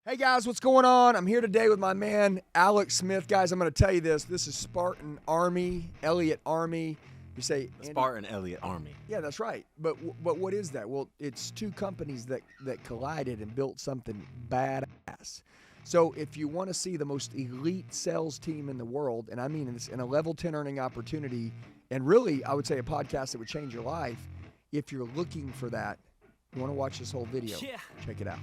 Hey guys, what's going on? I'm here today with my man Alex Smith. Guys, I'm going to tell you this. This is Spartan Army, Elliott Army. You say The Spartan Elliott Army. Yeah, that's right. But what is that? Well, it's two companies that collided and built something badass. So if you want to see the most elite sales team in the world, and I mean it's in a level 10 earning opportunity, and really I would say a podcast that would change your life, if you're looking for that, you want to watch this whole video. Yeah. Check it out.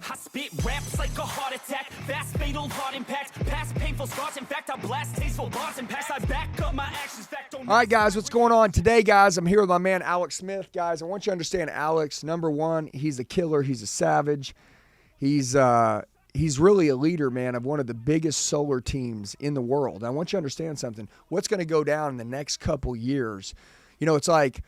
I spit raps like a heart attack, fast fatal heart impact, past painful scars. In fact, I blast tasteful bars and pass. I back up my actions. Fact, all right, guys, what's going on today, guys? I'm here with my man Alex Smith, guys. I want you to understand Alex. Number one, he's a killer. He's a savage. He's really a leader, man, of one of the biggest solar teams in the world. And I want you to understand something. What's going to go down in the next couple years? You know, it's like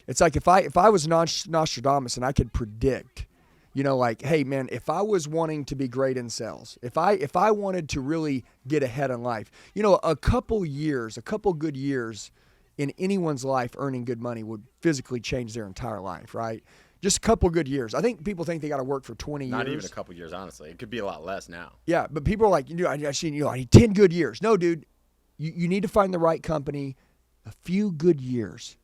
if I was Nostradamus and I could predict, you know, like, hey man, if I was wanting to be great in sales, if I wanted to really get ahead in life, you know, a couple good years in anyone's life earning good money would physically change their entire life, right? Just a couple good years. I think people think they got to work for 20 years. Not even a couple years, honestly. It could be a lot less now. Yeah, but people are like, you know, I need 10 good years. No, dude, you need to find the right company. A few good years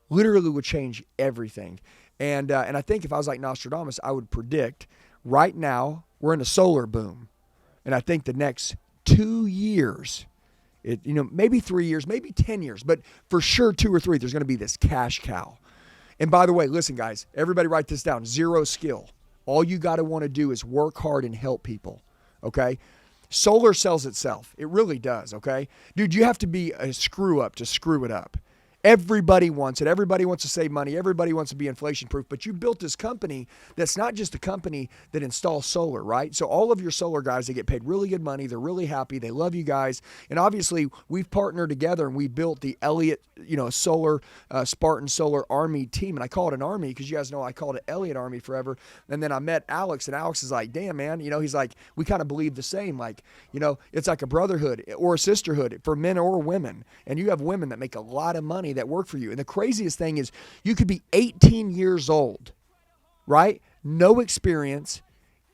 literally would change everything. And I think if I was like Nostradamus, I would predict right now we're in a solar boom. And I think the next 2 years, maybe 3 years, maybe 10 years, but for sure 2 or 3, there's going to be this cash cow. And by the way, listen, guys, everybody write this down. 0 skill. All you got to want to do is work hard and help people, okay? Solar sells itself. It really does, okay? Dude, you have to be a screw up to screw it up. Everybody wants it. Everybody wants to save money. Everybody wants to be inflation proof. But you built this company that's not just a company that installs solar, right? So all of your solar guys, they get paid really good money. They're really happy. They love you guys. And obviously, we've partnered together and we built the Elliott, solar, Spartan Solar Army team. And I call it an army because you guys know I called it Elliott Army forever. And then I met Alex, and Alex is like, damn, man. He's like, we kind of believe the same. Like, it's like a brotherhood or a sisterhood for men or women. And you have women that make a lot of money that work for you. And the craziest thing is you could be 18 years old, right? No experience,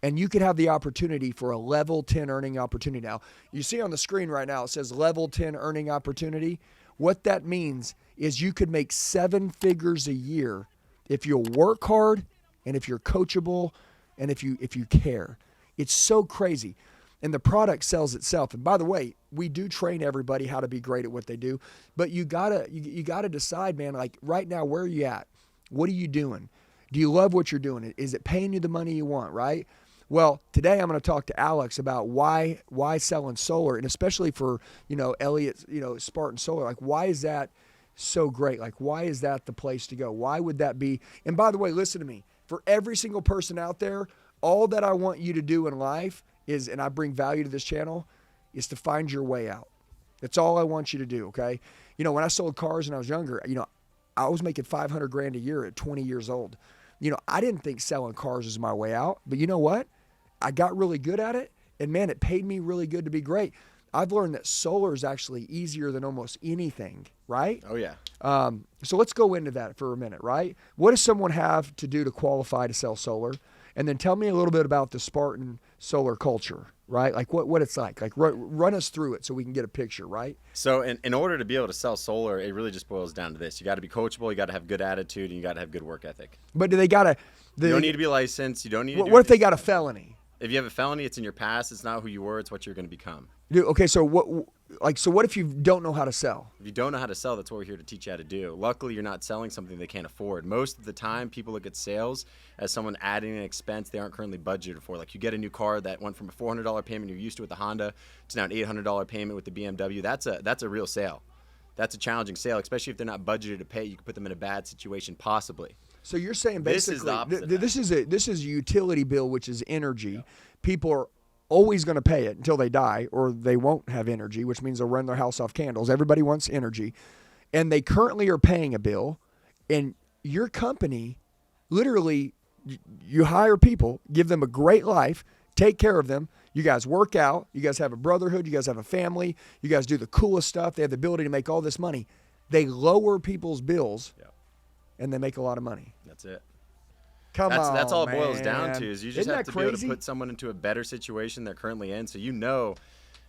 and you could have the opportunity for a level 10 earning opportunity. Now, you see on the screen right now, it says level 10 earning opportunity. What that means is you could make 7 figures a year if you'll work hard and if you're coachable and if you care. It's so crazy. And the product sells itself. And by the way, we do train everybody how to be great at what they do. But you gotta decide, man, like right now, where are you at? What are you doing? Do you love what you're doing? Is it paying you the money you want, right? Well, today I'm going to talk to Alex about why selling solar, and especially for, Elliott, Spartan Solar, like why is that so great? Like why is that the place to go? Why would that be? And by the way, listen to me. For every single person out there, all that I want you to do in life is, and I bring value to this channel, is to find your way out. That's all I want you to do, okay? When I sold cars when I was younger, I was making $500,000 a year at 20 years old. I didn't think selling cars was my way out, but you know what? I got really good at it, and man, it paid me really good to be great. I've learned that solar is actually easier than almost anything, right? Oh, yeah. So let's go into that for a minute, right? What does someone have to do to qualify to sell solar? And then tell me a little bit about the Spartan solar culture, right? Like what it's like. Like run us through it so we can get a picture, right? So in order to be able to sell solar, it really just boils down to this. You got to be coachable, you got to have good attitude, and you got to have good work ethic. But do they got to... You don't need to be licensed. You don't need to What if they got a felony? If you have a felony, it's in your past. It's not who you were. It's what you're going to become. Dude, okay, so what if you don't know how to sell? If you don't know how to sell, that's what we're here to teach you how to do. Luckily, you're not selling something they can't afford. Most of the time, people look at sales as someone adding an expense they aren't currently budgeted for. Like you get a new car that went from a $400 payment you're used to with the Honda to now an $800 payment with the BMW. That's a real sale. That's a challenging sale, especially if they're not budgeted to pay. You can put them in a bad situation, possibly. So you're saying basically this is the opposite this is a utility bill, which is energy. Yeah. People are always going to pay it until they die, or they won't have energy, which means they'll run their house off candles. Everybody wants energy. And they currently are paying a bill, and your company, literally, you hire people, give them a great life, take care of them. You guys work out. You guys have a brotherhood. You guys have a family. You guys do the coolest stuff. They have the ability to make all this money. They lower people's bills, and they make a lot of money. That's it. Come on, That's all it boils down man. to is you just Isn't have that to be able crazy? to put someone into a better situation they're currently in. So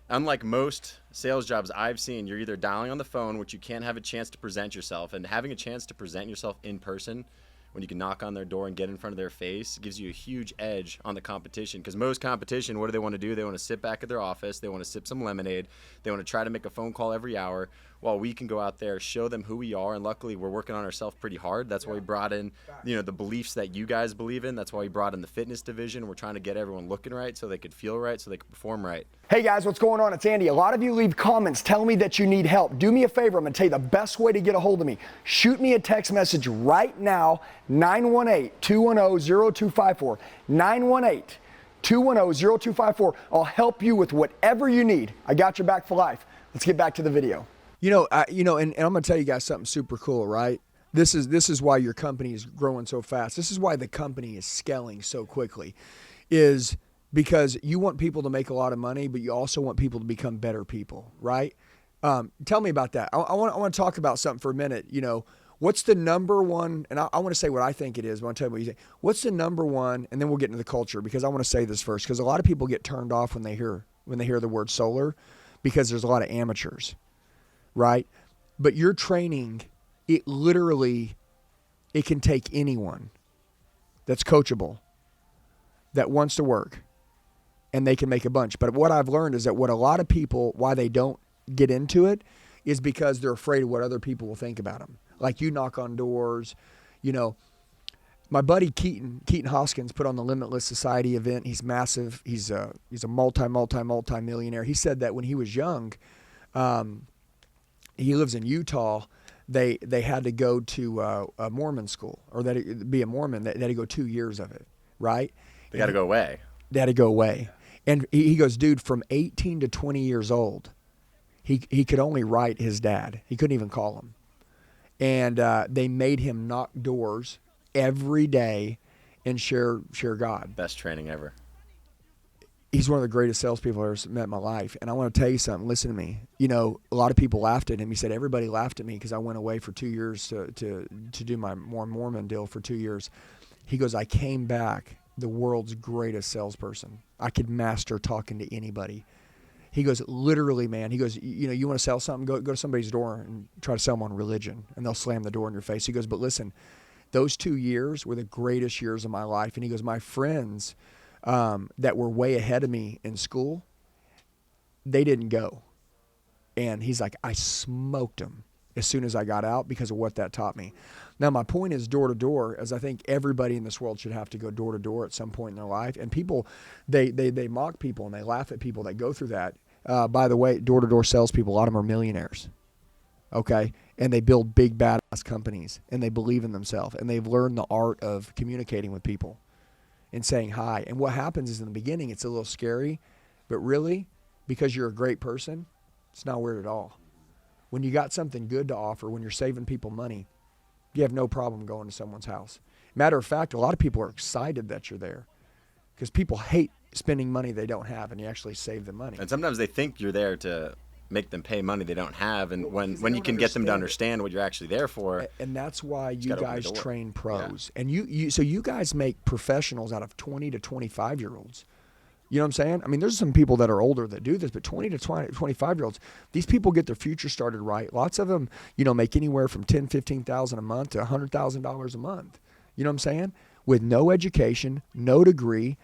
unlike most sales jobs I've seen, you're either dialing on the phone, which you can't have a chance to present yourself, and having a chance to present yourself in person when you can knock on their door and get in front of their face gives you a huge edge on the competition. Because most competition, what do they want to do? They want to sit back at their office. They want to sip some lemonade. They want to try to make a phone call every hour, while we can go out there, show them who we are. And luckily, we're working on ourselves pretty hard. That's why we brought in, the beliefs that you guys believe in. That's why we brought in the fitness division. We're trying to get everyone looking right so they could feel right, so they could perform right. Hey guys, what's going on? It's Andy. A lot of you leave comments telling me that you need help. Do me a favor. I'm going to tell you the best way to get a hold of me. Shoot me a text message right now, 918-210-0254. 918-210-0254. I'll help you with whatever you need. I got your back for life. Let's get back to the video. And I'm going to tell you guys something super cool, right? This is why your company is growing so fast. This is why the company is scaling so quickly, is because you want people to make a lot of money, but you also want people to become better people, right? Tell me about that. I want to talk about something for a minute. What's the number one, and I want to say what I think it is, but I'll tell you what you think. What's the number one, and then we'll get into the culture, because I want to say this first, because a lot of people get turned off when they hear the word solar, because there's a lot of amateurs, right? But your training, it can take anyone that's coachable, that wants to work, and they can make a bunch. But what I've learned is that what a lot of people, why they don't get into it, is because they're afraid of what other people will think about them. Like, you knock on doors, my buddy Keaton Hoskins put on the Limitless Society event. He's massive. He's a multi-millionaire. He said that when he was young, he lives in Utah. They had to go to a Mormon school, or be a Mormon. They had to go 2 years of it, right? They got to go away. They had to go away. And he goes, dude, from 18 to 20 years old, he could only write his dad. He couldn't even call him. And they made him knock doors every day and share God. Best training ever. He's one of the greatest salespeople I've ever met in my life. And I want to tell you something. Listen to me. A lot of people laughed at him. He said, everybody laughed at me because I went away for 2 years to do my Mormon deal for 2 years. He goes, I came back the world's greatest salesperson. I could master talking to anybody. He goes, literally, man. He goes, you want to sell something? Go to somebody's door and try to sell them on religion, and they'll slam the door in your face. He goes, but listen, those 2 years were the greatest years of my life. And he goes, my friends that were way ahead of me in school, they didn't go. And he's like, I smoked them as soon as I got out because of what that taught me. Now, my point is door to door, as I think everybody in this world should have to go door to door at some point in their life. And people, they mock people and they laugh at people that go through that. By the way, door to door salespeople, a lot of them are millionaires. Okay? And they build big, badass companies, and they believe in themselves, and they've learned the art of communicating with people and saying hi. And what happens is, in the beginning, it's a little scary, but really, because you're a great person, it's not weird at all. When you got something good to offer, when you're saving people money, you have no problem going to someone's house. Matter of fact, a lot of people are excited that you're there, because people hate spending money they don't have, and you actually save them money. And sometimes they think you're there to make them pay money they don't have, and when you can get them to understand what you're actually there for. And that's why you guys train pros. Yeah. And so you guys make professionals out of 20 to 25-year-olds. You know what I'm saying? I mean, there's some people that are older that do this, but 20 to 25-year-olds, these people get their future started right. Lots of them, make anywhere from $10,000, $15,000 a month to $100,000 a month. You know what I'm saying? With no education, no degree.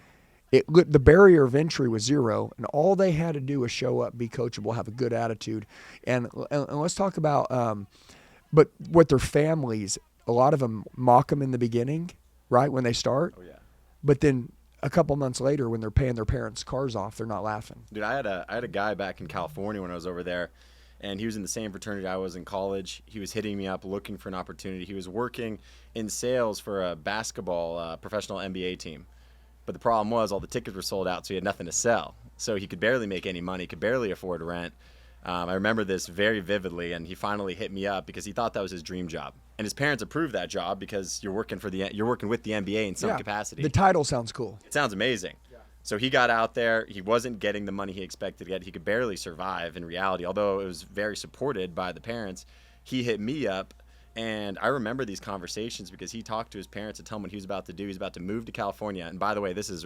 The barrier of entry was zero, and all they had to do was show up, be coachable, have a good attitude. And let's talk about, but what their families, a lot of them mock them in the beginning, right, when they start. Oh, yeah. But then a couple months later, when they're paying their parents' cars off, they're not laughing. Dude, I had a guy back in California when I was over there, and he was in the same fraternity I was in college. He was hitting me up looking for an opportunity. He was working in sales for a basketball professional NBA team. But the problem was all the tickets were sold out, so he had nothing to sell. So he could barely make any money, could barely afford rent. I remember this very vividly, and he finally hit me up because he thought that was his dream job. And his parents approved that job because you're working with the NBA in some capacity. The title sounds cool. It sounds amazing. Yeah. So he got out there. He wasn't getting the money he expected to get. He could barely survive in reality, although it was very supported by the parents. He hit me up, And I remember these conversations because he talked to his parents to tell them what he was about to do. He's about to move to California. And by the way, this is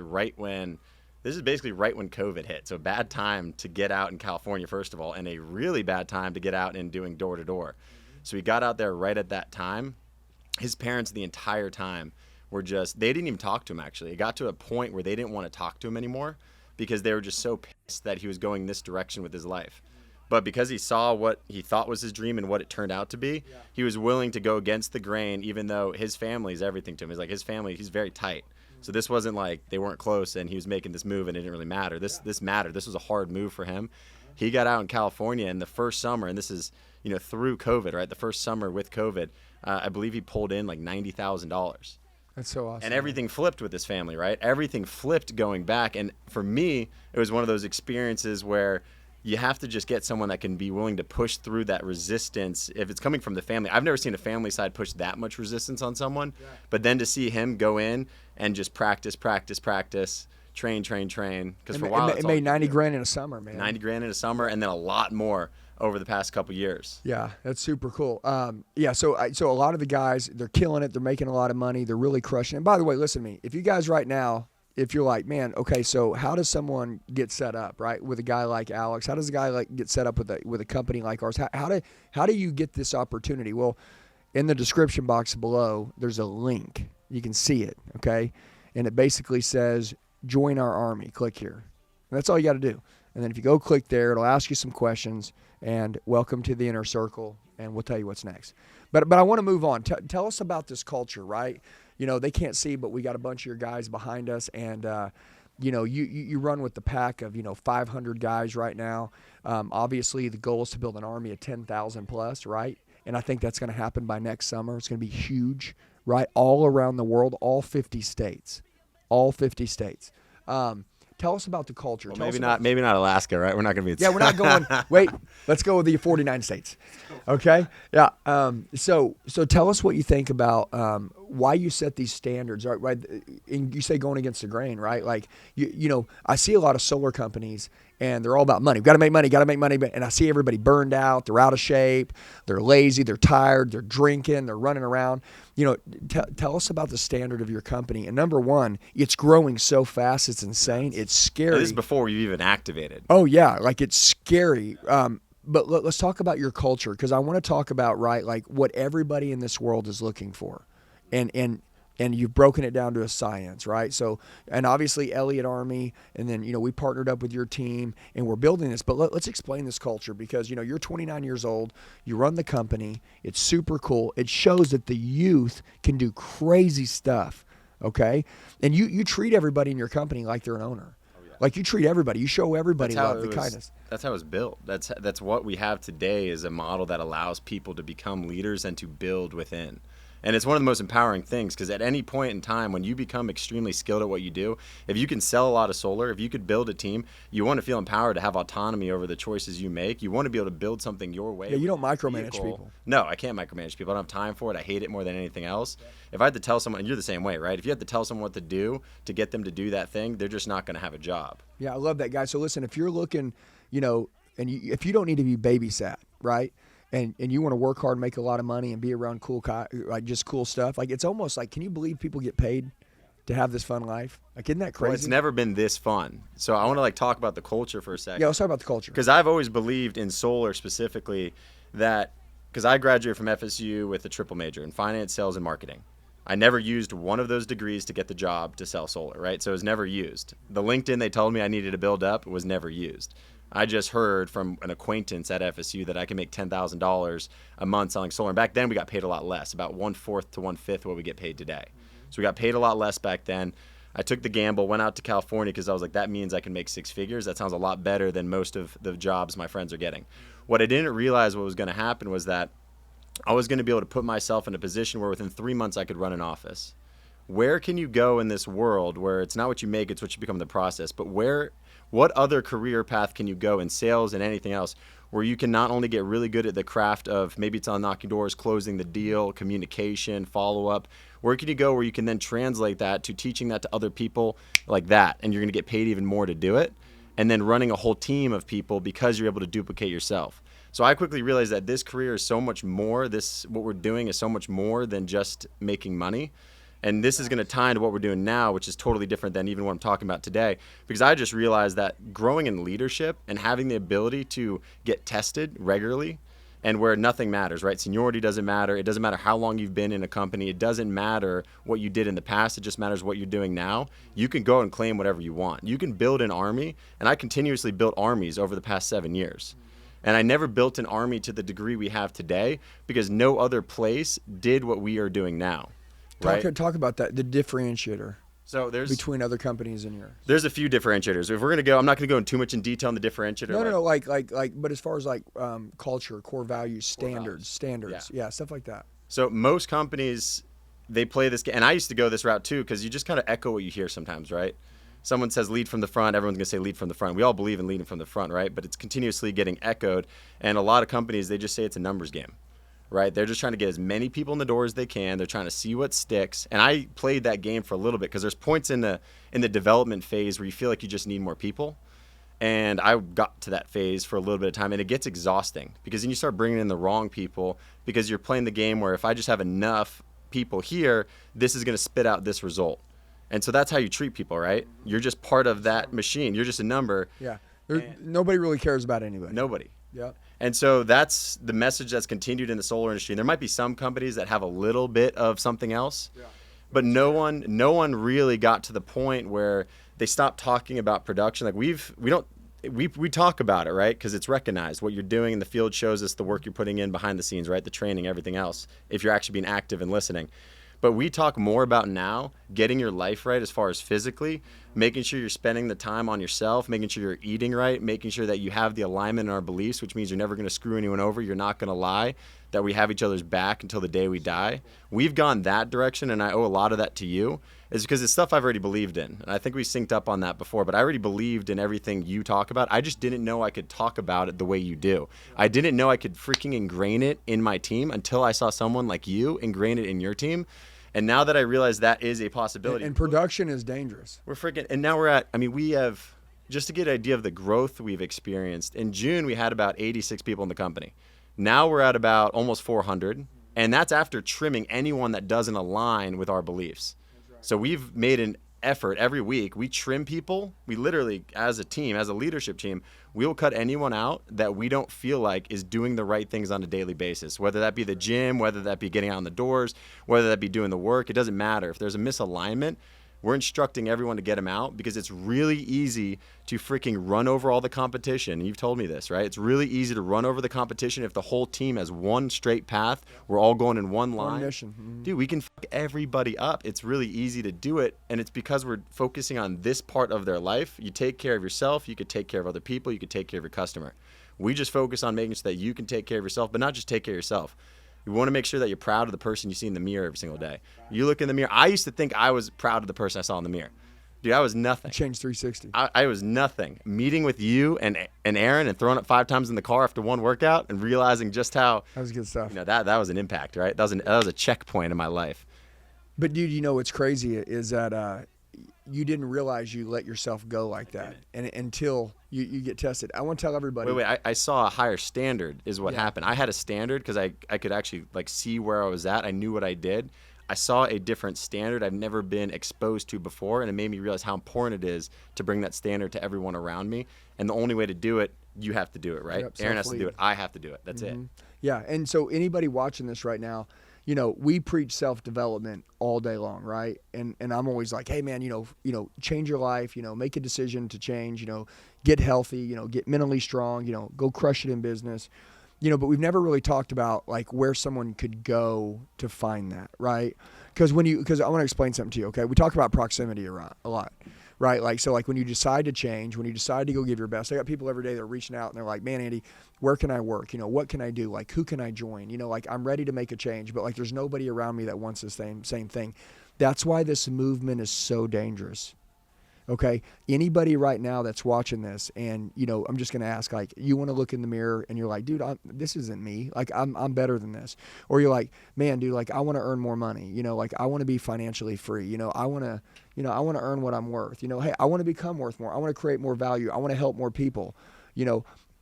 basically right when COVID hit. So bad time to get out in California, first of all, and a really bad time to get out and doing door to door. So he got out there right at that time. His parents the entire time were they didn't even talk to him, actually. It got to a point where they didn't want to talk to him anymore because they were just so pissed that he was going this direction with his life. But because he saw what he thought was his dream and what it turned out to be, he was willing to go against the grain, even though his family is everything to him. It's like his family, he's very tight. So this wasn't like they weren't close and he was making this move and it didn't really matter. This mattered. This was a hard move for him. He got out in California in the first summer, and this is, through COVID, right? The first summer with COVID, I believe he pulled in like $90,000. That's so awesome. And everything flipped with his family, right? Everything flipped going back. And for me, it was one of those experiences where you have to just get someone that can be willing to push through that resistance. If it's coming from the family, I've never seen a family side push that much resistance on someone. Yeah. But then to see him go in and just practice, train. Because for a while, it made $90,000 in a summer, man. $90,000 in a summer, and then a lot more over the past couple years. Yeah, that's super cool. So a lot of the guys, they're killing it. They're making a lot of money. They're really crushing it. And by the way, listen to me. If you guys right now, if you're like, man, okay, so how does someone get set up, right, with a guy like Alex? How does a guy get set up with a company like ours? How do you get this opportunity? Well, in the description box below, there's a link. You can see it, okay? And it basically says, join our army. Click here. And that's all you got to do. And then if you go click there, it'll ask you some questions, and welcome to the inner circle, and we'll tell you what's next. But I want to move on. Tell us about this culture, right? They can't see, but we got a bunch of your guys behind us, and you run with the pack of 500 guys right now. Obviously, the goal is to build an army of 10,000 plus, right? And I think that's going to happen by next summer. It's going to be huge, right? All around the world, all 50 states. Tell us about the culture. Well, maybe not Alaska, right? We're not going to be. Yeah, we're not going. Wait, let's go with the 49 states. Okay. Yeah. So tell us what you think about why you set these standards, right? And you say going against the grain, right? Like I see a lot of solar companies, and they're all about money. We've got to make money. And I see everybody burned out. They're out of shape. They're lazy. They're tired. They're drinking. They're running around. Tell us about the standard of your company. And number one, it's growing so fast. It's insane. It's scary. This is before you even activated. Oh, yeah. Like, it's scary. But let's talk about your culture, because I want to talk about, right, like what everybody in this world is looking for. And you've broken it down to a science, right? So, and obviously Elliott Army, and then, we partnered up with your team, and we're building this. But let's explain this culture, because, you're 29 years old, you run the company, it's super cool. It shows that the youth can do crazy stuff, okay? And you treat everybody in your company like they're an owner. Oh, yeah. Like, you treat everybody. You show everybody love, the kindness. That's how it was built. That's what we have today, is a model that allows people to become leaders and to build within. And it's one of the most empowering things, because at any point in time when you become extremely skilled at what you do, if you can sell a lot of solar, if you could build a team, you want to feel empowered to have autonomy over the choices you make. You want to be able to build something your way. Yeah, you don't micromanage people. No, I can't micromanage people. I don't have time for it. I hate it more than anything else. If I had to tell someone, and you're the same way, right? If you have to tell someone what to do to get them to do that thing, they're just not going to have a job. Yeah, I love that, guy. So listen, if you're looking, if you don't need to be babysat, right? And you want to work hard, make a lot of money, and be around cool stuff. Like, it's almost like, can you believe people get paid to have this fun life? Like, isn't that crazy? Well, it's never been this fun. So I want to talk about the culture for a second. Yeah, let's talk about the culture. Because I've always believed in solar specifically, that because I graduated from FSU with a triple major in finance, sales, and marketing. I never used one of those degrees to get the job to sell solar, right? So it was never used. The LinkedIn they told me I needed to build up was never used. I just heard from an acquaintance at FSU that I can make $10,000 a month selling solar. And back then we got paid a lot less, about 1/4 to 1/5 what we get paid today. So we got paid a lot less back then. I took the gamble, went out to California, because I was like, that means I can make 6 figures. That sounds a lot better than most of the jobs my friends are getting. What I didn't realize what was going to happen was that I was going to be able to put myself in a position where within 3 months I could run an office. Where can you go in this world where it's not what you make, it's what you become in the process, but what other career path can you go in sales and anything else where you can not only get really good at the craft of, maybe it's on knocking doors, closing the deal, communication, follow-up. Where can you go where you can then translate that to teaching that to other people like that, and you're going to get paid even more to do it, and then running a whole team of people because you're able to duplicate yourself. So I quickly realized that this career is so much more. What we're doing is so much more than just making money. And this is going to tie into what we're doing now, which is totally different than even what I'm talking about today. Because I just realized that growing in leadership and having the ability to get tested regularly, and where nothing matters, right? Seniority doesn't matter. It doesn't matter how long you've been in a company. It doesn't matter what you did in the past. It just matters what you're doing now. You can go and claim whatever you want. You can build an army, and I continuously built armies over the past 7 years. And I never built an army to the degree we have today because no other place did what we are doing now, right? Talk about that, the differentiator. So between other companies and yours. There's a few differentiators. If we're gonna go, I'm not gonna go in too much in detail on the differentiator. No, but as far as culture, core values, standards, yeah, stuff like that. So most companies, they play this game, and I used to go this route too, because you just kind of echo what you hear sometimes, right? Someone says lead from the front, everyone's gonna say lead from the front. We all believe in leading from the front, right? But it's continuously getting echoed, and a lot of companies, they just say it's a numbers game. Right? They're just trying to get as many people in the door as they can. They're trying to see what sticks. And I played that game for a little bit because there's points in the development phase where you feel like you just need more people. And I got to that phase for a little bit of time, and it gets exhausting because then you start bringing in the wrong people because you're playing the game where if I just have enough people here, this is going to spit out this result. And so that's how you treat people, right? You're just part of that machine. You're just a number. Yeah. Nobody really cares about anybody. Nobody. Yeah. And so that's the message that's continued in the solar industry. And there might be some companies that have a little bit of something else, but no one really got to the point where they stopped talking about production. Like we talk about it, right? Because it's recognized. What you're doing in the field shows us the work you're putting in behind the scenes, right? The training, everything else, if you're actually being active and listening. But we talk more about now getting your life right as far as physically, making sure you're spending the time on yourself, making sure you're eating right, making sure that you have the alignment in our beliefs, which means you're never going to screw anyone over, you're not going to lie, that we have each other's back until the day we die. We've gone that direction, and I owe a lot of that to you. It's because it's stuff I've already believed in. And I think we synced up on that before, but I already believed in everything you talk about. I just didn't know I could talk about it the way you do. I didn't know I could freaking ingrain it in my team until I saw someone like you ingrain it in your team. And now that I realize that is a possibility. And production is dangerous. And now we have, just to get an idea of the growth we've experienced, in June we had about 86 people in the company. Now we're at about almost 400. And that's after trimming anyone that doesn't align with our beliefs. So we've made an effort every week. We trim people. We literally, as a team, as a leadership team, we'll cut anyone out that we don't feel like is doing the right things on a daily basis, whether that be the gym, whether that be getting out in the doors, whether that be doing the work. It doesn't matter. If there's a misalignment, we're instructing everyone to get them out because it's really easy to freaking run over all the competition. You've told me this, right? It's really easy to run over the competition if the whole team has one straight path. We're all going in one line. One mission. Mm-hmm. Dude, we can fuck everybody up. It's really easy to do it, and it's because we're focusing on this part of their life. You take care of yourself, you could take care of other people, you could take care of your customer. We just focus on making sure that you can take care of yourself, but not just take care of yourself. You want to make sure that you're proud of the person you see in the mirror every single day. You look in the mirror. I used to think I was proud of the person I saw in the mirror. Dude, I was nothing. Change 360. I was nothing. Meeting with you and Aaron and throwing up 5 times in the car after one workout and realizing just how that was good stuff. That was an impact, right? That was a checkpoint in my life. But dude, what's crazy is that you didn't realize you let yourself go like that, and until you get tested. I want to tell everybody. Wait. I saw a higher standard is what happened. I had a standard because I could actually see where I was at. I knew what I did. I saw a different standard I've never been exposed to before, and it made me realize how important it is to bring that standard to everyone around me. And the only way to do it, you have to do it, right? Yep, Aaron has to do it. I have to do it. That's it. Yeah, and so anybody watching this right now, we preach self-development all day long, right? And I'm always like, hey man, change your life, make a decision to change, get healthy, get mentally strong, go crush it in business. But we've never really talked about like where someone could go to find that, right? Because I want to explain something to you, okay? We talk about proximity a lot, right? Like, so like when you decide to change, when you decide to go give your best, I got people every day that are reaching out and they're like, man, Andy, where can I work? What can I do? Like, who can I join? Like I'm ready to make a change, but like there's nobody around me that wants the same thing. That's why this movement is so dangerous. Okay, anybody right now that's watching this, and I'm just gonna ask, like, you want to look in the mirror, and you're like, dude, this isn't me. Like, I'm better than this. Or you're like, man, dude, like, I want to earn more money. Like, I want to be financially free. I want to, I want to earn what I'm worth. Hey, I want to become worth more. I want to create more value. I want to help more people.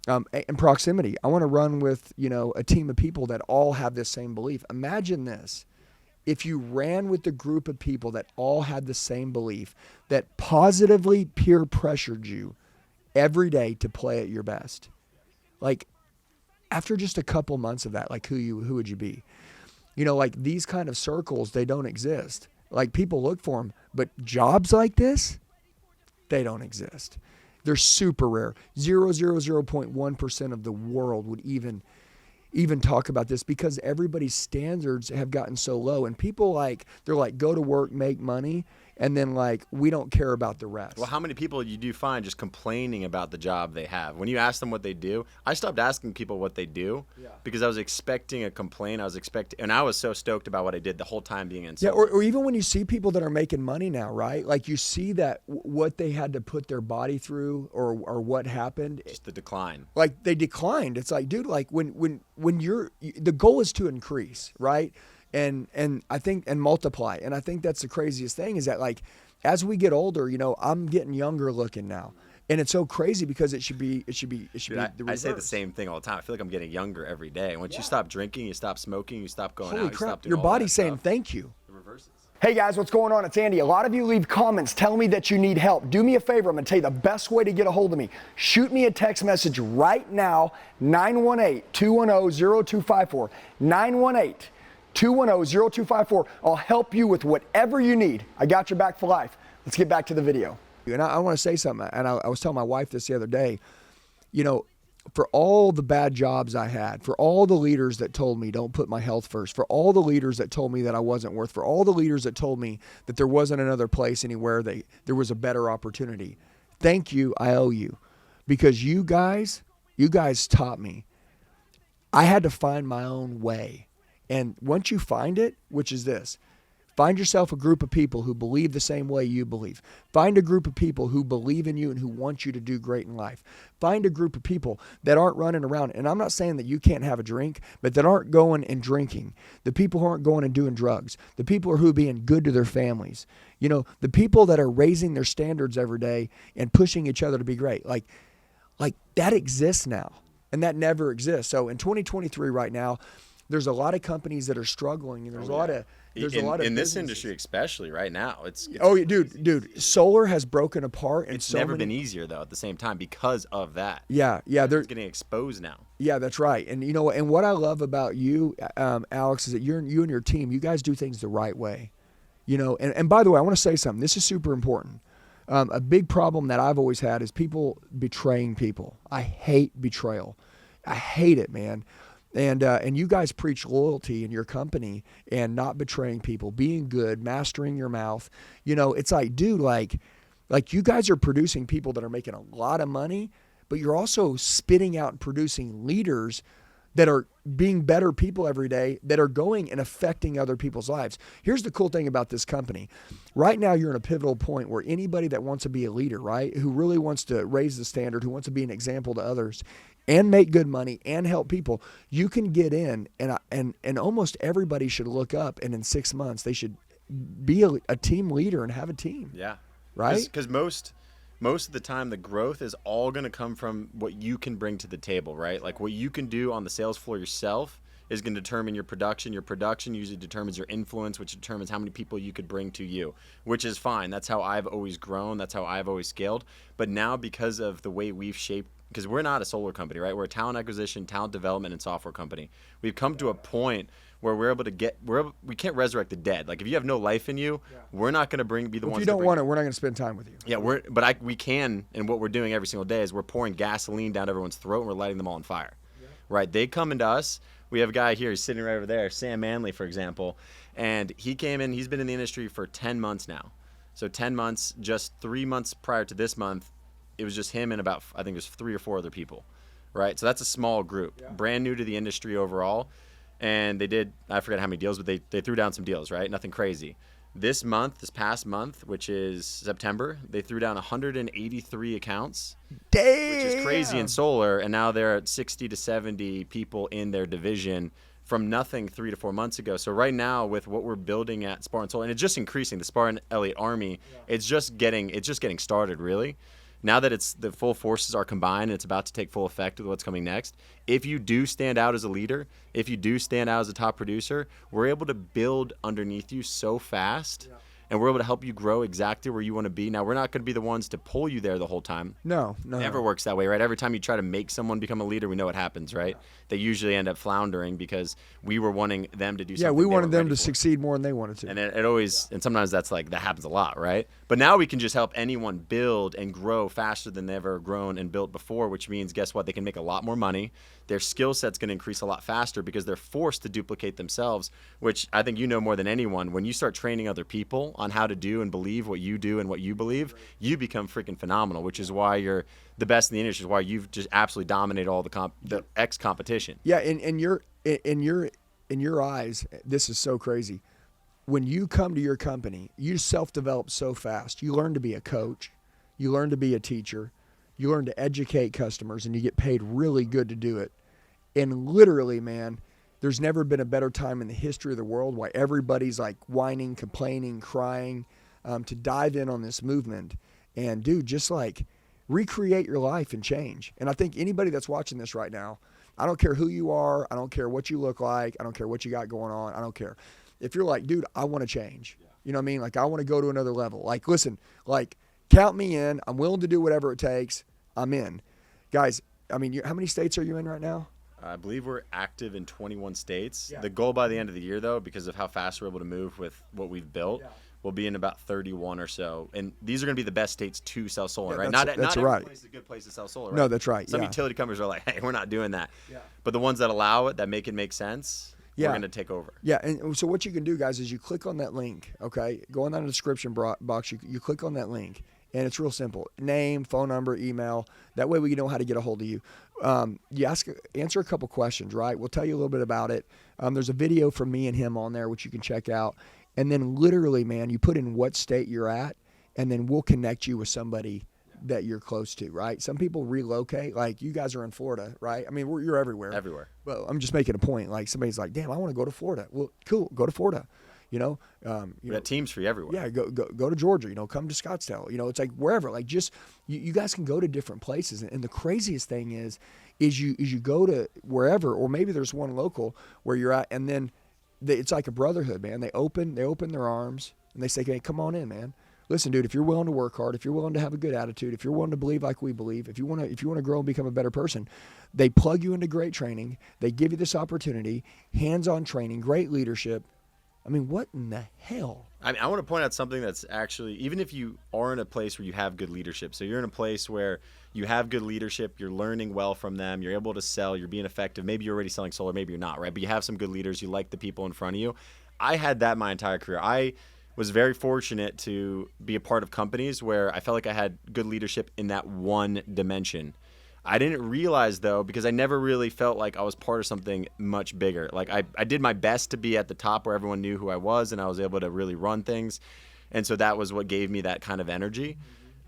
And proximity. I want to run with, a team of people that all have this same belief. Imagine this. If you ran with the group of people that all had the same belief, that positively peer pressured you every day to play at your best. Like, after just a couple months of that, like who would you be? Like these kind of circles, they don't exist. Like people look for them, but jobs like this, they don't exist. They're super rare. 0.1% of the world would even talk about this because everybody's standards have gotten so low. And people they're like, go to work, make money, and then we don't care about the rest. Well, how many people you do find just complaining about the job they have? When you ask them what they do, I stopped asking people what they do because I was expecting a complaint. And I was so stoked about what I did the whole time being in. Yeah, or even when you see people that are making money now, right? Like you see that what they had to put their body through or what happened. Just the decline. Like they declined. It's like, dude, like when the goal is to increase, right? And I think, and multiply. And I think that's the craziest thing is that as we get older, I'm getting younger looking now. And it's so crazy because it should be Dude, the reverse. I say the same thing all the time. I feel like I'm getting younger every day. Once you stop drinking, you stop smoking, you stop going Holy out, crap, you stop doing your all body's that saying stuff. thank you. It reverses. Hey guys, what's going on? It's Andy. A lot of you leave comments telling me that you need help. Do me a favor. I'm going to tell you the best way to get a hold of me. Shoot me a text message right now, 918-210-0254. 918-210-0254. I'll help you with whatever you need. I got your back for life. Let's get back to the video. And I want to say something, and I was telling my wife this the other day, for all the bad jobs I had, for all the leaders that told me don't put my health first, for all the leaders that told me that I wasn't worth, for all the leaders that told me that there wasn't another place anywhere there was a better opportunity, thank you, I owe you. Because you guys taught me. I had to find my own way. And once you find it, which is this, find yourself a group of people who believe the same way you believe. Find a group of people who believe in you and who want you to do great in life. Find a group of people that aren't running around. And I'm not saying that you can't have a drink, but that aren't going and drinking. The people who aren't going and doing drugs. The people who are being good to their families. The people that are raising their standards every day and pushing each other to be great. Like that exists now. And that never exists. So in 2023 right now, there's a lot of companies that are struggling, and there's a lot of in this industry, especially right now. It's dude, solar has broken apart, and it's never been easier though. At the same time, because of that. Yeah, they're getting exposed now. Yeah, that's right. And and what I love about you, Alex, is that you and your team, you guys do things the right way. And by the way, I want to say something. This is super important. A big problem that I've always had is people betraying people. I hate betrayal. I hate it, man. And you guys preach loyalty in your company and not betraying people, being good, mastering your mouth. It's like, dude, like you guys are producing people that are making a lot of money, but you're also spitting out and producing leaders that are being better people every day, that are going and affecting other people's lives. Here's the cool thing about this company. Right now, you're in a pivotal point where anybody that wants to be a leader, right, who really wants to raise the standard, who wants to be an example to others, and make good money and help people, you can get in, and almost everybody should look up, and in 6 months they should be a team leader and have a team. Yeah, right. Because most of the time the growth is all going to come from what you can bring to the table, right? Like what you can do on the sales floor yourself is going to determine your production. Your production usually determines your influence, which determines how many people you could bring to you, which is fine. That's how I've always grown. That's how I've always scaled. But now, because of the way we've shaped, because we're not a solar company, right? We're a talent acquisition, talent development, and software company. We've come to a point where we're able to we can't resurrect the dead. Like if you have no life in you, we're not going to be the ones. If you don't want it, we're not going to spend time with you. Yeah, we can, and what we're doing every single day is we're pouring gasoline down everyone's throat and we're lighting them all on fire. Yeah. Right? They come into us. We have a guy here, he's sitting right over there, Sam Manley, for example, and he came in. He's been in the industry for 10 months now. So 10 months, just 3 months prior to this month, it was just him and about, I think it was 3 or 4 other people, right? So that's a small group, brand new to the industry overall. And they did, I forget how many deals, but they threw down some deals, right? Nothing crazy. This past month, which is September, they threw down 183 accounts. Damn! Which is crazy in solar. And now they're at 60 to 70 people in their division from nothing 3 to 4 months ago. So right now, with what we're building at Spartan Solar, and it's just increasing, the Spartan Elliott Army, it's just getting started, really. now that it's the full forces are combined and it's about to take full effect with what's coming next, if you do stand out as a leader, if you do stand out as a top producer, we're able to build underneath you so fast. Yeah. And we're able to help you grow exactly where you want to be. Now, we're not going to be the ones to pull you there the whole time. No. It never works that way, right? Every time you try to make someone become a leader, we know what happens, right? Yeah. They usually end up floundering because we were wanting them to do something. Yeah, we wanted them to succeed more than they wanted to. And it always, and sometimes that happens a lot, right? But now we can just help anyone build and grow faster than they've ever grown and built before, which means, guess what? They can make a lot more money. Their skill set's going to increase a lot faster because they're forced to duplicate themselves, which I think you know more than anyone. When you start training other people on how to do and believe what you do and what you believe, you become freaking phenomenal, which is why you're the best in the industry, is why you've just absolutely dominated all the competition. Yeah, in your eyes, this is so crazy. When you come to your company, you self-develop so fast. You learn to be a coach. You learn to be a teacher. You learn to educate customers, and you get paid really good to do it. And literally, man, there's never been a better time in the history of the world why everybody's like whining, complaining, crying, to dive in on this movement. And dude, just like recreate your life and change. And I think anybody that's watching this right now, I don't care who you are. I don't care what you look like. I don't care what you got going on. I don't care. If you're like, dude, I want to change. You know what I mean? Like, I want to go to another level. Like, listen, like, count me in. I'm willing to do whatever it takes. I'm in. Guys, I mean, how many states are you in right now? I believe we're active in 21 states. Yeah. The goal by the end of the year, though, because of how fast we're able to move with what we've built, we'll be in about 31 or so. And these are going to be the best states to sell solar, right? That's not right. every place is a good place to sell solar, right? No, that's right. Some yeah. utility companies are like, hey, we're not doing that. Yeah. But the ones that allow it, that make it make sense, we're going to take over. Yeah, and so what you can do, guys, is you click on that link, okay? Go in that description box. You click on that link, and it's real simple. Name, phone number, email. That way we know how to get a hold of you. You answer a couple questions, right? We'll tell you a little bit about it. There's a video from me and him on there, which you can check out. And then literally, man, you put in what state you're at, and then we'll connect you with somebody that you're close to, right? Some people relocate. Like, you guys are in Florida, right? I mean, you're everywhere. Everywhere. Well, I'm just making a point. Like, somebody's like, damn, I want to go to Florida. Well, cool, go to Florida. You know, we got teams free everywhere. Yeah, go to Georgia. You know, come to Scottsdale. You know, it's like wherever. Like, just you guys can go to different places. And the craziest thing is you go to wherever, or maybe there's one local where you're at, and then it's like a brotherhood, man. They open their arms and they say, hey, come on in, man. Listen, dude, if you're willing to work hard, if you're willing to have a good attitude, if you're willing to believe like we believe, if you want to grow and become a better person, they plug you into great training. They give you this opportunity, hands-on training, great leadership. I mean, what in the hell? I want to point out something that's actually, even if you are in a place where you have good leadership, so you're in a place where you have good leadership, you're learning well from them, you're able to sell, you're being effective, maybe you're already selling solar, maybe you're not, right? But you have some good leaders, you like the people in front of you. I had that my entire career. I was very fortunate to be a part of companies where I felt like I had good leadership in that one dimension. I didn't realize, though, because I never really felt like I was part of something much bigger. Like, I did my best to be at the top where everyone knew who I was, and I was able to really run things. And so that was what gave me that kind of energy.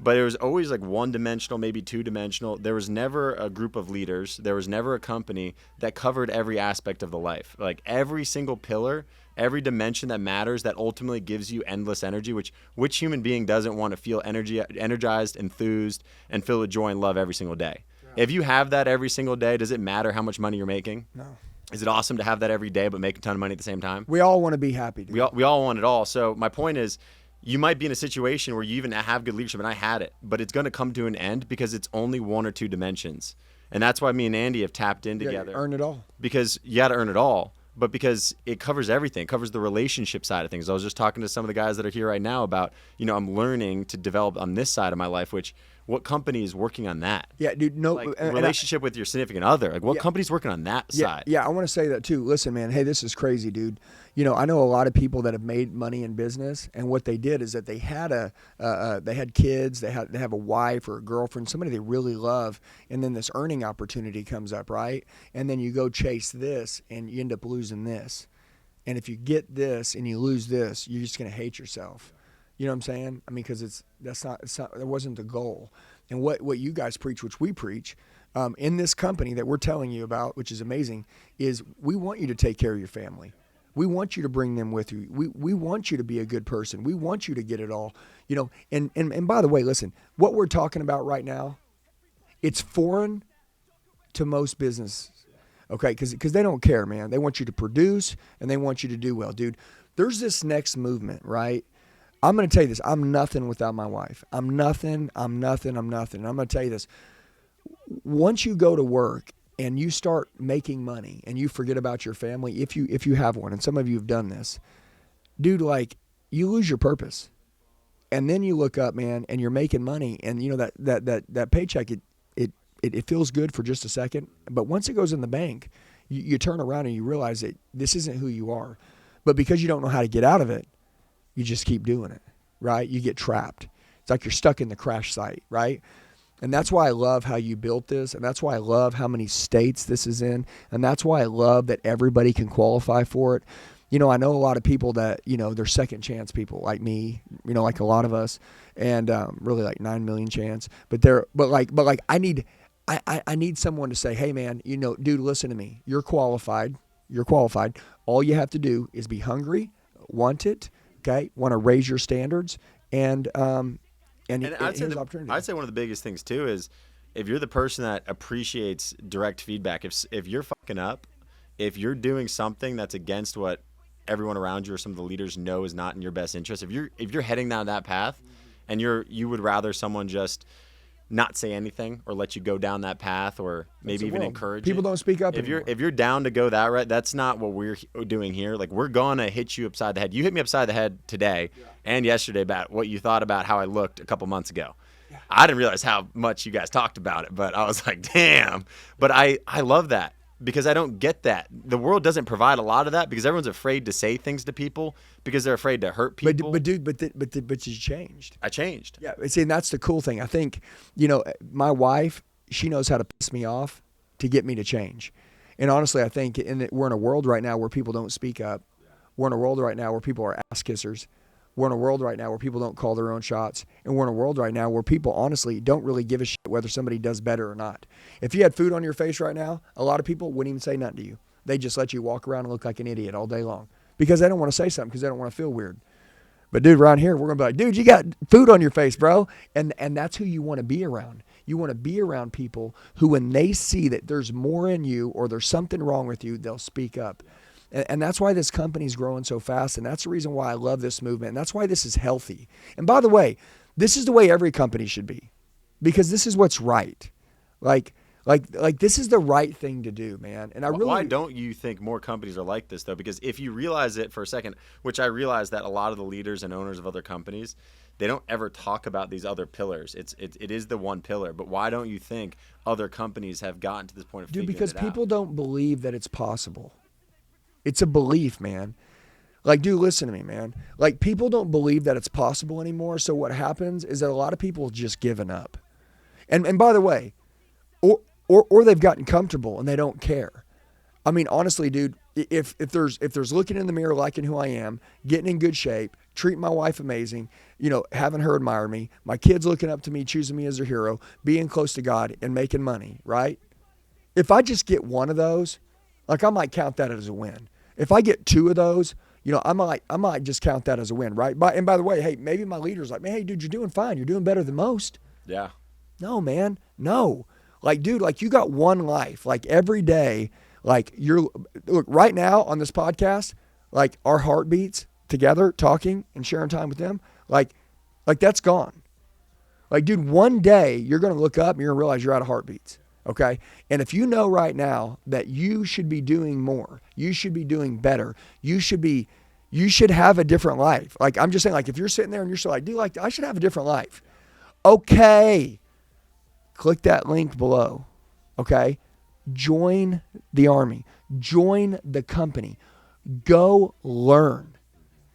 But it was always like one-dimensional, maybe two-dimensional. There was never a group of leaders. There was never a company that covered every aspect of the life. Like, every single pillar, every dimension that matters, that ultimately gives you endless energy, which human being doesn't want to feel energized, enthused, and filled with joy and love every single day? If you have that every single day, does it matter how much money you're making? No. Is it awesome to have that every day but make a ton of money at the same time? We all want to be happy, dude. We all want it all. So my point is, you might be in a situation where you even have good leadership, and I had it, but it's going to come to an end because it's only one or two dimensions. And that's why me and Andy have tapped in together. Earn it all. Because you got to earn it all, but because it covers everything. It covers the relationship side of things. I was just talking to some of the guys that are here right now about, I'm learning to develop on this side of my life, what company is working on that? Yeah, dude, no. Like, relationship with your significant other. Like, what company's working on that side? Yeah, I want to say that too. Listen, man, hey, this is crazy, dude. I know a lot of people that have made money in business, and what they did is that they had they had kids, they have a wife or a girlfriend, somebody they really love, and then this earning opportunity comes up, right? And then you go chase this, and you end up losing this. And if you get this and you lose this, you're just gonna hate yourself. You know what I'm saying? I mean, because that wasn't the goal. And what you guys preach, which we preach, in this company that we're telling you about, which is amazing, is we want you to take care of your family. We want you to bring them with you. We want you to be a good person. We want you to get it all. And by the way, listen, what we're talking about right now, it's foreign to most businesses. Okay, because they don't care, man. They want you to produce and they want you to do well. Dude, there's this next movement, right? I'm going to tell you this. I'm nothing without my wife. I'm nothing. And I'm going to tell you this. Once you go to work and you start making money and you forget about your family, if you have one, and some of you have done this, dude, like, you lose your purpose. And then you look up, man, and you're making money, and that paycheck, it feels good for just a second, but once it goes in the bank, you turn around and you realize that this isn't who you are. But because you don't know how to get out of it, you just keep doing it, right? You get trapped. It's like you're stuck in the crash site, right? And that's why I love how you built this, and that's why I love how many states this is in, and that's why I love that everybody can qualify for it. I know a lot of people that, they're second chance people like me, like a lot of us, and really like 9 million chance. But I need someone to say, hey man, dude, listen to me. You're qualified. All you have to do is be hungry, want it, okay? Want to raise your standards, and I'd say opportunity. I'd say one of the biggest things too is if you're the person that appreciates direct feedback, if you're fucking up, if you're doing something that's against what everyone around you or some of the leaders know is not in your best interest, if you're heading down that path and you would rather someone just not say anything or let you go down that path, or maybe even encourage people it. Don't speak up if anymore. you're down to go that route, that's not what we're doing here. Like, we're gonna hit you upside the head. You hit me upside the head today and yesterday about what you thought about how I looked a couple months ago. I didn't realize how much you guys talked about it, but I was like, damn. But I love that, because I don't get that. The world doesn't provide a lot of that, because everyone's afraid to say things to people because they're afraid to hurt people. But you changed. I changed. Yeah, see, and that's the cool thing. I think, my wife, she knows how to piss me off to get me to change. And honestly, I think we're in a world right now where people don't speak up. We're in a world right now where people are ass kissers. We're in a world right now where people don't call their own shots. And we're in a world right now where people honestly don't really give a shit whether somebody does better or not. If you had food on your face right now, a lot of people wouldn't even say nothing to you. They just let you walk around and look like an idiot all day long because they don't want to say something, because they don't want to feel weird. But dude, around here, we're going to be like, dude, you got food on your face, bro. And that's who you want to be around. You want to be around people who, when they see that there's more in you or there's something wrong with you, they'll speak up. And that's why this company's growing so fast. And that's the reason why I love this movement. And that's why this is healthy. And by the way, this is the way every company should be, because this is what's right. Like this is the right thing to do, man. And Why don't you think more companies are like this, though? Because if you realize it for a second, which I realize that a lot of the leaders and owners of other companies, they don't ever talk about these other pillars. It is the one pillar. But why don't you think other companies have gotten to this point of figuring it out? Dude, because people don't believe that it's possible. It's a belief, man. Like, dude, listen to me, man. Like, people don't believe that it's possible anymore. So what happens is that a lot of people just given up. And by the way, or they've gotten comfortable and they don't care. I mean, honestly, dude, if there's looking in the mirror, liking who I am, getting in good shape, treating my wife amazing, having her admire me, my kids looking up to me, choosing me as their hero, being close to God and making money, right? If I just get one of those, like, I might count that as a win. If I get two of those, I might just count that as a win, right? And by the way, hey, maybe my leader's like, man, hey, dude, you're doing fine. You're doing better than most. Yeah. No, man, no. Like, dude, like, you got one life. Like, every day, like, look, right now on this podcast, like, our heartbeats together, talking and sharing time with them, like that's gone. Like, dude, one day you're going to look up and you're going to realize you're out of heartbeats. Okay. And if you know right now that you should be doing more, you should be doing better, you should have a different life. Like, I'm just saying, like, if you're sitting there and you're still like, dude, like, I should have a different life. Okay. Click that link below. Okay. Join the army, join the company, go learn.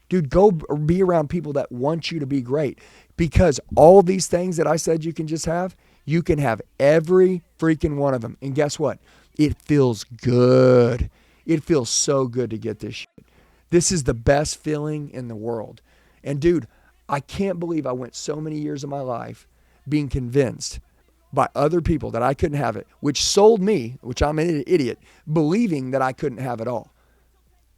Dude, go be around people that want you to be great, because all these things that I said you can just have, you can have every freaking one of them. And guess what? It feels good. It feels so good to get this shit. This is the best feeling in the world. And dude, I can't believe I went so many years of my life being convinced by other people that I couldn't have it, which sold me, which I'm an idiot, believing that I couldn't have it all.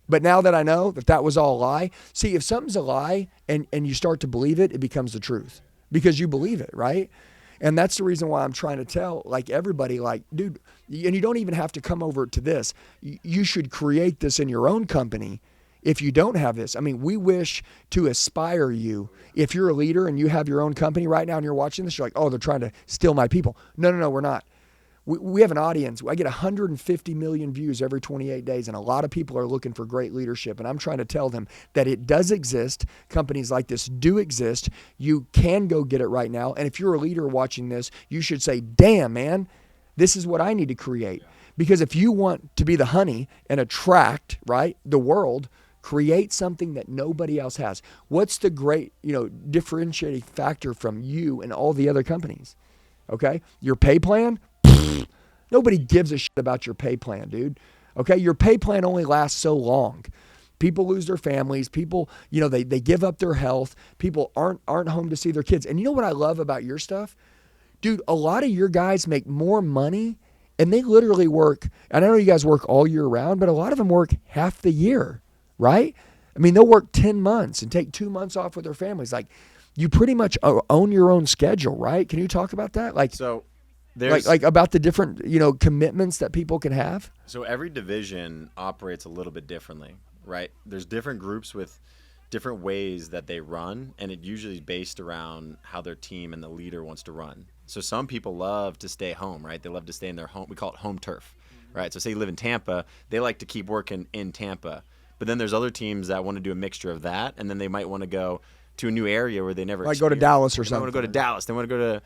But now that I know that that was all a lie, see, if something's a lie and you start to believe it, it becomes the truth because you believe it, right? And that's the reason why I'm trying to tell like everybody, like, dude, and you don't even have to come over to this. You should create this in your own company if you don't have this. I mean, we wish to aspire you. If you're a leader and you have your own company right now and you're watching this, you're like, oh, they're trying to steal my people. No, we're not. We have an audience. I get 150 million views every 28 days, and a lot of people are looking for great leadership. And I'm trying to tell them that it does exist. Companies like this do exist. You can go get it right now. And if you're a leader watching this, you should say, damn, man, this is what I need to create. Because if you want to be the honey and attract, right, the world, create something that nobody else has. What's the great, differentiating factor from you and all the other companies? Okay? Your pay plan? Nobody gives a shit about your pay plan, dude. Okay? Your pay plan only lasts so long. People lose their families. People, they give up their health. People aren't home to see their kids. And you know what I love about your stuff? Dude, a lot of your guys make more money and they literally work, and I know you guys work all year round, but a lot of them work half the year, right? I mean, they'll work 10 months and take 2 months off with their families. Like, you pretty much own your own schedule, right? Can you talk about that? So there's like about the different, commitments that people can have? So every division operates a little bit differently, right? There's different groups with different ways that they run, and it usually is based around how their team and the leader wants to run. So some people love to stay home, right? They love to stay in their home. We call it home turf, right? So say you live in Tampa, they like to keep working in Tampa. But then there's other teams that want to do a mixture of that, and then they might want to go to a new area where they never like go to Dallas or They something. want to go to Dallas. They want to go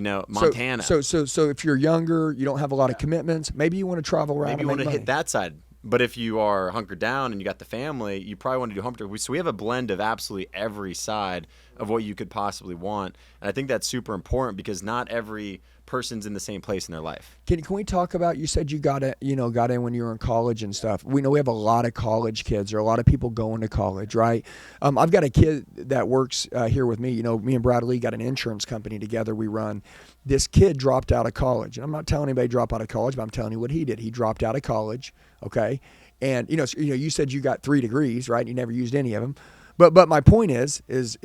to Montana. So if you're younger, you don't have a lot of commitments, maybe you want to travel around. Maybe you want to hit that side. But if you are hunkered down and you got the family, you probably want to do home turf. So we have a blend of absolutely every side of what you could possibly want. And I think that's super important because not every person's in the same place in their life. Can we talk about, you said you got in when you were in college and stuff. We know we have a lot of college kids, or a lot of people going to college, right? I've got a kid that works here with me. Me and Bradley got an insurance company together we run. This kid dropped out of college. And I'm not telling anybody to drop out of college, but I'm telling you what he did. He dropped out of college, okay? And, you said you got 3 degrees, right? You never used any of them. But my point is it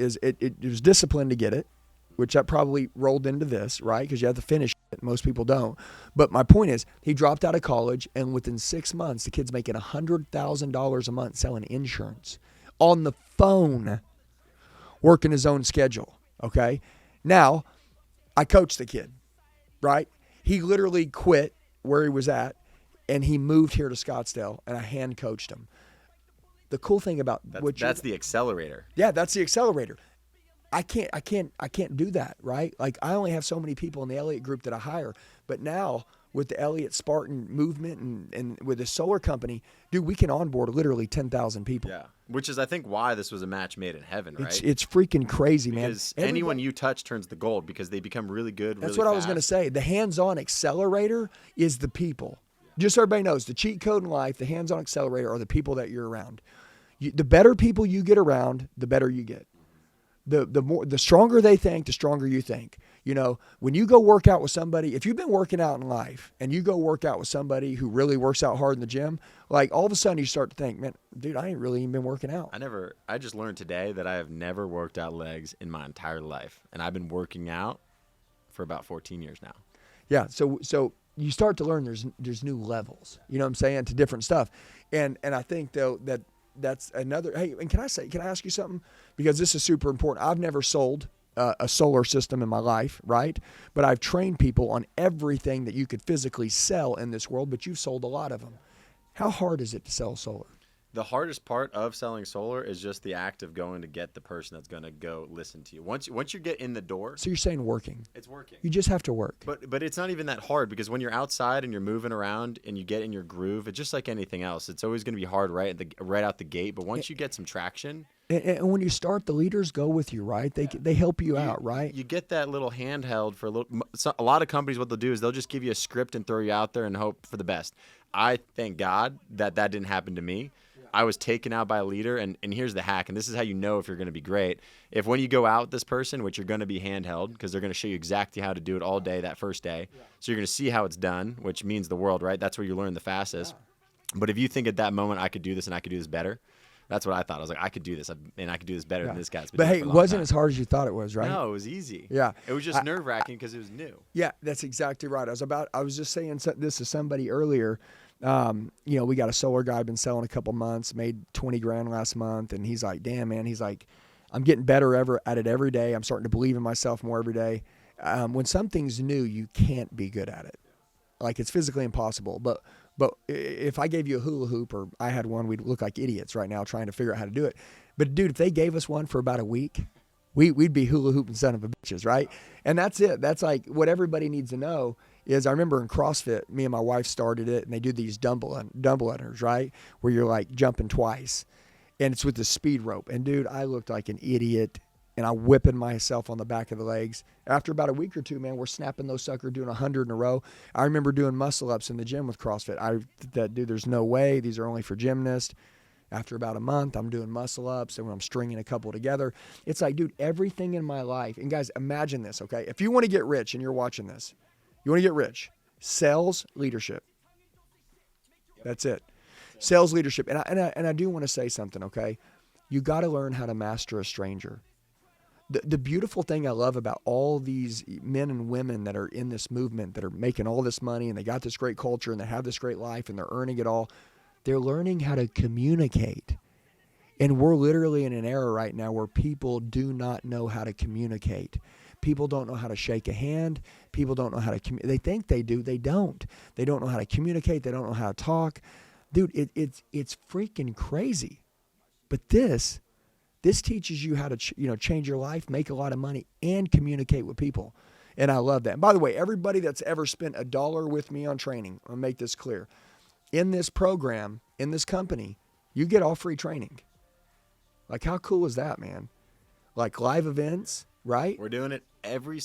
was discipline to get it, which that probably rolled into this, right? Because you have to finish it. Most people don't. But my point is, he dropped out of college, and within 6 months, the kid's making $100,000 a month selling insurance on the phone, working his own schedule, okay? Now, I coached the kid, right? He literally quit where he was at, and he moved here to Scottsdale, and I hand coached him. The cool thing about that's the accelerator. Yeah, that's the accelerator. I can't do that, right? Like, I only have so many people in the Elliott Group that I hire. But now with the Elliott Spartan movement and with the solar company, dude, we can onboard literally 10,000 people. Yeah, which is, I think, why this was a match made in heaven, right? It's freaking crazy, man. Because anyone you touch turns to gold because they become really good, That's really what I was going to say. The hands-on accelerator is the people. Just so everybody knows, the cheat code in life, the hands-on accelerator are the people that you're around. The better people you get around, the better you get. The stronger they think, the stronger you think. When you go work out with somebody, if you've been working out in life and you go work out with somebody who really works out hard in the gym, like, all of a sudden you start to think, man, dude, I ain't really even been working out. I just learned today that I have never worked out legs in my entire life. And I've been working out for about 14 years now. Yeah. So you start to learn there's new levels, you know what I'm saying, to different stuff. And I think though that's another, hey, and can I ask you something? Because this is super important. I've never sold a solar system in my life, right? But I've trained people on everything that you could physically sell in this world, but you've sold a lot of them. How hard is it to sell solar? The hardest part of selling solar is just the act of going to get the person that's going to go listen to you. Once you get in the door. So you're saying working. It's working. You just have to work. But it's not even that hard, because when you're outside and you're moving around and you get in your groove, it's just like anything else. It's always going to be hard right out the gate. But once you get some traction. And when you start, the leaders go with you, right? They help you out, right? You get that little handheld for a little. A lot of companies, what they'll do is they'll just give you a script and throw you out there and hope for the best. I thank God that didn't happen to me. I was taken out by a leader, and here's the hack, and this is how you know if you're going to be great. If when you go out with this person, which you're going to be handheld, because they're going to show you exactly how to do it all day that first day, so you're going to see how it's done, which means the world, right? That's where you learn the fastest. But if you think at that moment I could do this and I could do this better, that's what I thought. I was like, I could do this, and I could do this better than this guy's been But doing hey, for it a long wasn't time. as hard as you thought it was, right? No, it was easy. Yeah. It was just nerve-wracking because it was new. Yeah, that's exactly right. I was just saying this to somebody earlier. We got a solar guy, been selling a couple months, made 20 grand last month. And he's like, damn, man. He's like, I'm getting better at it every day. I'm starting to believe in myself more every day. When something's new, you can't be good at it. Like, it's physically impossible. But if I gave you a hula hoop, or I had one, we'd look like idiots right now trying to figure out how to do it. But dude, if they gave us one for about a week, we'd be hula hooping son of a bitches, right? And that's it. That's like what everybody needs to know is, I remember in CrossFit, me and my wife started it, and they do these dumbbell unders, right? Where you're like jumping twice, and it's with the speed rope. And dude, I looked like an idiot, and I'm whipping myself on the back of the legs. After about a week or two, man, we're snapping those suckers, doing 100 in a row. I remember doing muscle ups in the gym with CrossFit. Dude, there's no way. These are only for gymnasts. After about a month, I'm doing muscle ups, and when I'm stringing a couple together, it's like, dude, everything in my life. And guys, imagine this, okay? If you want to get rich and you're watching this, you want to get rich, sales leadership. That's it. Sales leadership. And I do want to say something, okay? You got to learn how to master a stranger. The beautiful thing I love about all these men and women that are in this movement, that are making all this money, and they got this great culture, and they have this great life, and they're earning it all, they're learning how to communicate. And we're literally in an era right now where people do not know how to communicate. People don't know how to shake a hand. People don't know how to they think they do. They don't. They don't know how to communicate. They don't know how to talk. Dude, it's freaking crazy. But this teaches you how to change your life, make a lot of money, and communicate with people. And I love that. And by the way, everybody that's ever spent $1 with me on training, I'll make this clear. In this program, in this company, you get all free training. Like, how cool is that, man? Like live events, right? We're doing it every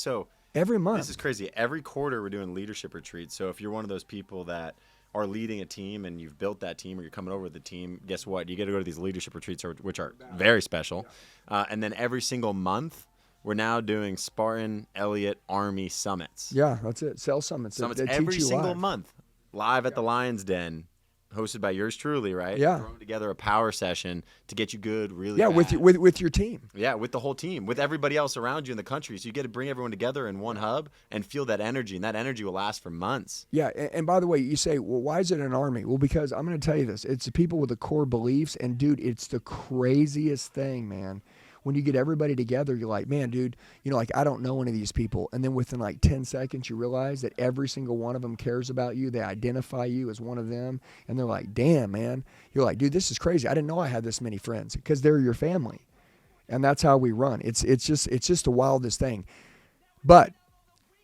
month. This is crazy. Every quarter we're doing leadership retreats. So if you're one of those people that are leading a team and you've built that team, or you're coming over with the team, guess what? You get to go to these leadership retreats, which are very special. And then every single month, we're now doing Spartan, Elliott, Army summits. Yeah, that's it. Sales summits. Summits They every teach you single live. month, live at the Lion's Den, hosted by yours truly, right? Yeah. Throwing together a power session to get you good really Yeah, fast. with your team. Yeah, with the whole team, with everybody else around you in the country. So you get to bring everyone together in one hub and feel that energy, and that energy will last for months. Yeah, and by the way, you say, well, why is it an army? Well, because I'm going to tell you this. It's the people with the core beliefs, and dude, it's the craziest thing, man. When you get everybody together, you're like, man, dude, like, I don't know any of these people. And then within like 10 seconds, you realize that every single one of them cares about you. They identify you as one of them. And they're like, damn, man. You're like, dude, this is crazy. I didn't know I had this many friends, because they're your family. And that's how we run. It's just the wildest thing. But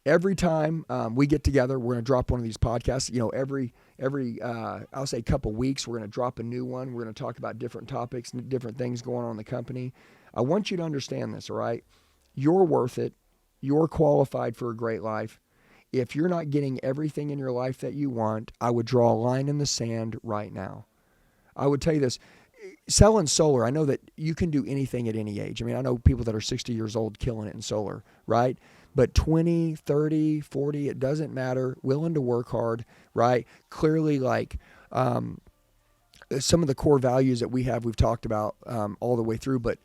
every time we get together, we're going to drop one of these podcasts. Every I'll say couple weeks, we're going to drop a new one. We're going to talk about different topics, different things going on in the company. I want you to understand this, all right? You're worth it. You're qualified for a great life. If you're not getting everything in your life that you want, I would draw a line in the sand right now. I would tell you this. Selling solar, I know that you can do anything at any age. I mean, I know people that are 60 years old killing it in solar, right? But 20, 30, 40, it doesn't matter. Willing to work hard, right? Clearly, like some of the core values that we've talked about all the way through, but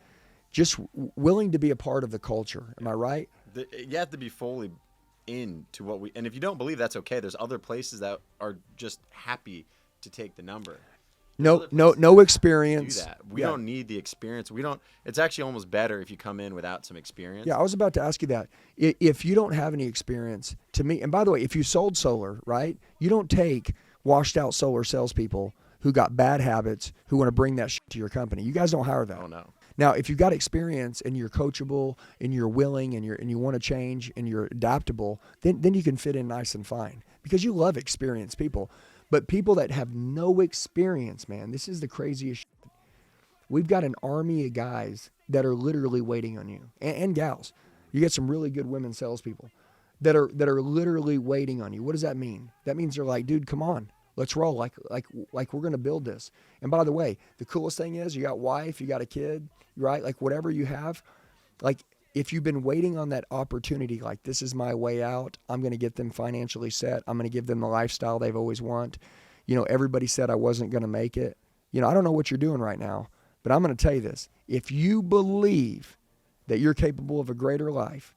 just willing to be a part of the culture. Am I right? You have to be fully into what and if you don't believe, that's okay. There's other places that are just happy to take the number. No experience. Do that. We don't need the experience. It's actually almost better if you come in without some experience. Yeah, I was about to ask you that. If you don't have any experience, to me, and by the way, if you sold solar, right, you don't take washed out solar salespeople who got bad habits who want to bring that shit to your company. You guys don't hire that. Oh, no. Now, if you've got experience and you're coachable and you're willing and you want to change and you're adaptable, then you can fit in nice and fine, because you love experienced people. But people that have no experience, man, this is the craziest shit. We've got an army of guys that are literally waiting on you, and gals. You get some really good women salespeople that are literally waiting on you. What does that mean? That means they're like, dude, come on. Let's roll. Like we're going to build this. And by the way, the coolest thing is you got wife, you got a kid, right? Like whatever you have, like if you've been waiting on that opportunity, like this is my way out, I'm going to get them financially set. I'm going to give them the lifestyle they've always want. everybody said I wasn't going to make it. I don't know what you're doing right now, but I'm going to tell you this. If you believe that you're capable of a greater life,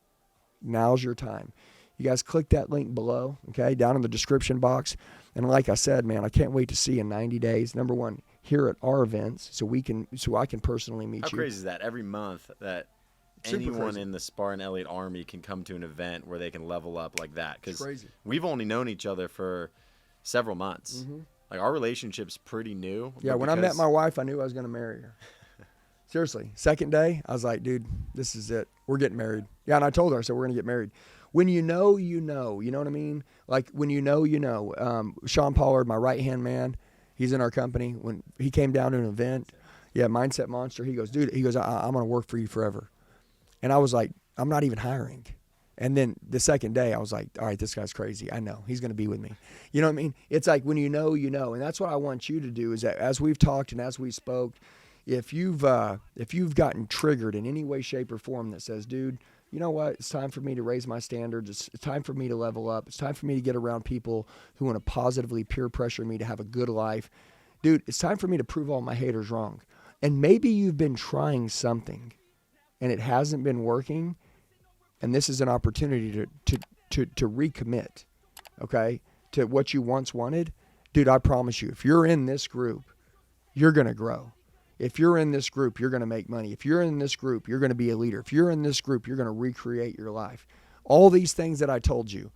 now's your time. You guys click that link below, okay, down in the description box. And like I said, man, I can't wait to see you in 90 days. Number one, here at our events, so I can personally meet you. How crazy is that? Every month that anyone in the Spartan Elliott Army can come to an event where they can level up like that. Because we've only known each other for several months. Mm-hmm. Like, our relationship's pretty new. Yeah, when I met my wife, I knew I was going to marry her. Seriously. Second day, I was like, dude, this is it. We're getting married. Yeah, and I told her, I said, we're going to get married. When you know, you know. You know what I mean? Like, when you know, you know. Sean Pollard, my right-hand man, he's in our company. When he came down to an event, Mindset Monster, he goes, dude, I'm going to work for you forever. And I was like, I'm not even hiring. And then the second day, I was like, all right, this guy's crazy. I know. He's going to be with me. You know what I mean? It's like when you know, you know. And that's what I want you to do is that as we've talked and as we spoke, if you've gotten triggered in any way, shape, or form that says, dude, you know what? It's time for me to raise my standards. It's time for me to level up. It's time for me to get around people who want to positively peer pressure me to have a good life. Dude, it's time for me to prove all my haters wrong. And maybe you've been trying something and it hasn't been working, and this is an opportunity to recommit, okay, to what you once wanted. Dude, I promise you, if you're in this group, you're going to grow. If you're in this group, you're going to make money. If you're in this group, you're going to be a leader. If you're in this group, you're going to recreate your life. All these things that I told you,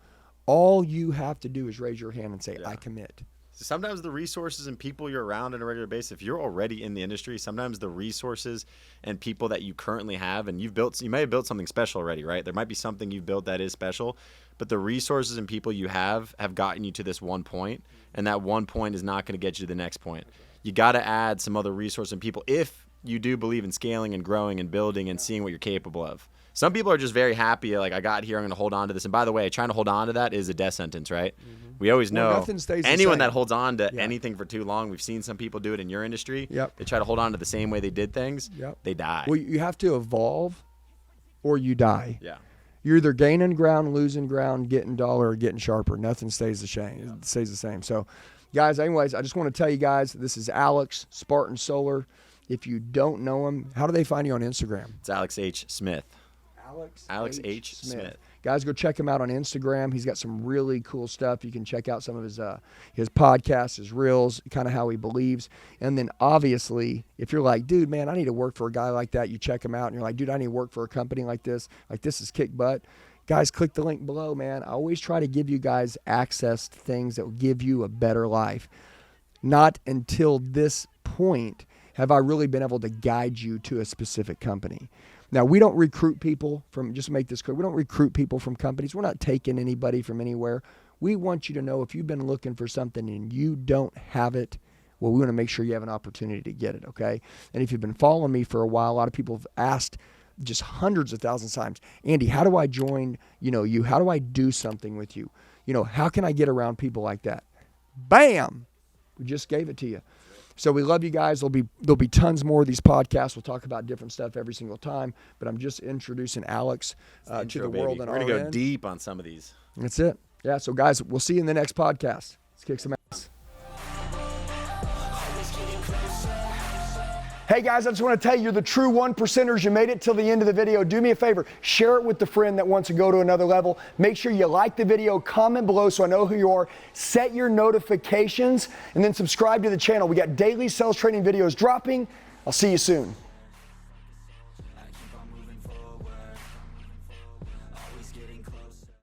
all you have to do is raise your hand and say, I commit. Sometimes the resources and people you're around on a regular basis, if you're already in the industry, sometimes the resources and people that you currently have, and you may have built something special already, right? There might be something you've built that is special, but the resources and people you have gotten you to this one point, and that one point is not going to get you to the next point. You got to add some other resources and people if you do believe in scaling and growing and building and seeing what you're capable of. Some people are just very happy, like, I got here, I'm going to hold on to this. And by the way, trying to hold on to that is a death sentence, right? Mm-hmm. We always know nothing stays the anyone same. that holds on to anything for too long, we've seen some people do it in your industry. Yep. They try to hold on to the same way they did things. Yep. They die. Well, you have to evolve or you die. Yeah. You're either gaining ground, losing ground, getting duller, or getting sharper. Nothing stays the same. Yeah. It stays the same. So, guys, anyways, I just want to tell you guys, this is Alex, Spartan Solar. If you don't know him, how do they find you on Instagram? It's Alex H. Smith. Alex H. Smith. Guys, go check him out on Instagram. He's got some really cool stuff. You can check out some of his podcasts, his reels, kind of how he believes. And then obviously, if you're like, dude, man, I need to work for a guy like that, you check him out and you're like, dude, I need to work for a company like this. Like, this is kick butt. Guys, click the link below, man. I always try to give you guys access to things that will give you a better life. Not until this point have I really been able to guide you to a specific company. Now, we don't recruit people from, just to make this clear, we don't recruit people from companies. We're not taking anybody from anywhere. We want you to know if you've been looking for something and you don't have it, well, we want to make sure you have an opportunity to get it, okay? And if you've been following me for a while, a lot of people have asked just hundreds of thousands of times, Andy, how do I join, you? How do I do something with you? How can I get around people like that? Bam! We just gave it to you. So we love you guys. There'll be tons more of these podcasts. We'll talk about different stuff every single time. But I'm just introducing Alex to the world. We're going to go deep on some of these. That's it. Yeah. So guys, we'll see you in the next podcast. Let's kick some ass. Hey guys, I just want to tell you, you're the true 1%ers. You made it till the end of the video. Do me a favor, share it with the friend that wants to go to another level. Make sure you like the video, comment below so I know who you are, set your notifications, and then subscribe to the channel. We got daily sales training videos dropping. I'll see you soon.